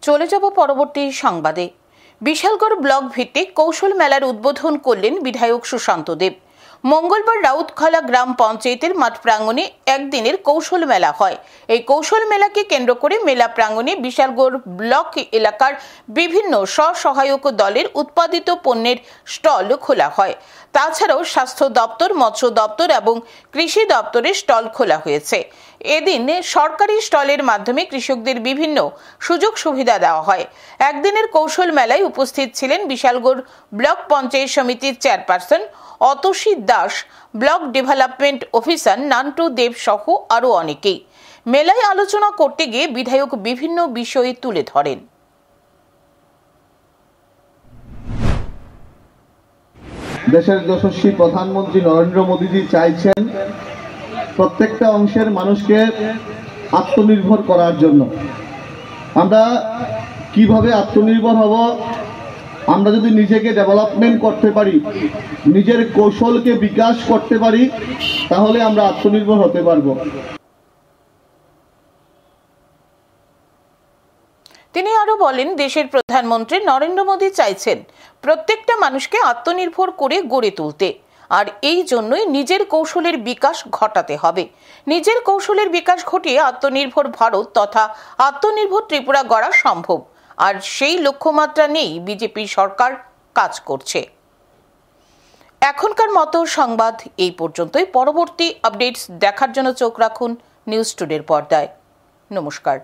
চলে যাব পরবর্তী সংবাদে। বিশালগড় ব্লক ভিত্তিক কৌশল মেলার উদ্বোধন করলেন বিধায়ক সুশান্ত দেব। মঙ্গলবার রাউতখলা গ্রাম পঞ্চায়েতের মাঠ প্রাঙ্গণে একদিনের কৌশল মেলা হয়। এই কৌশল মেলাকে কেন্দ্র করে মেলা প্রাঙ্গণে বিশালগড় ব্লক এলাকার বিভিন্ন স্বসহায়ক দলের উৎপাদিত পণ্যের স্টল খোলা হয়। তাছাড়াও স্বাস্থ্য দপ্তর, মৎস্য দপ্তর এবং কৃষি দপ্তরের স্টল খোলা হয়েছে। এদিন সরকারি স্টলের মাধ্যমে কৃষকদের বিভিন্ন সুযোগ সুবিধা দেওয়া হয়। একদিনের কৌশল মেলায় উপস্থিত ছিলেন বিশালগড় ব্লক পঞ্চায়েত সমিতির chairperson Atasi Das, block development officer Nantu Deb সহ আরও অনেকেই। মেলায় আলোচনা করতে গিয়ে বিধায়ক বিভিন্ন বিষয় তুলে ধরেন। দেশের যশস্বী প্রধানমন্ত্রী নরেন্দ্র মোদীজি চাইছেন প্রত্যেকটা অংশের মানুষকে আত্মনির্ভর করার জন্য। আমরা কিভাবে আত্মনির্ভর হব? আমরা যদি নিজেকে ডেভেলপমেন্ট করতে পারি, নিজের কৌশলকে বিকাশ করতে পারি, তাহলে আমরা আত্মনির্ভর হতে পারবো। তিনি আরো বলেন, দেশের প্রধানমন্ত্রী নরেন্দ্র মোদী চাইছেন প্রত্যেকটা মানুষকে আত্মনির্ভর করে গড়ে তুলতে, আর এই জন্যই নিজের কৌশলের বিকাশ ঘটাতে হবে। নিজের কৌশলের বিকাশ ঘটিয়ে আত্মনির্ভর ভারত তথা আত্মনির্ভর ত্রিপুরা গড়া সম্ভব, আর সেই লক্ষ্যমাত্রা নিয়েই বিজেপি সরকার কাজ করছে। এখনকার মতো সংবাদ এই পর্যন্তই। পরবর্তী আপডেটস দেখার জন্য চোখ রাখুন নিউজ টুডের পর্দায়। নমস্কার।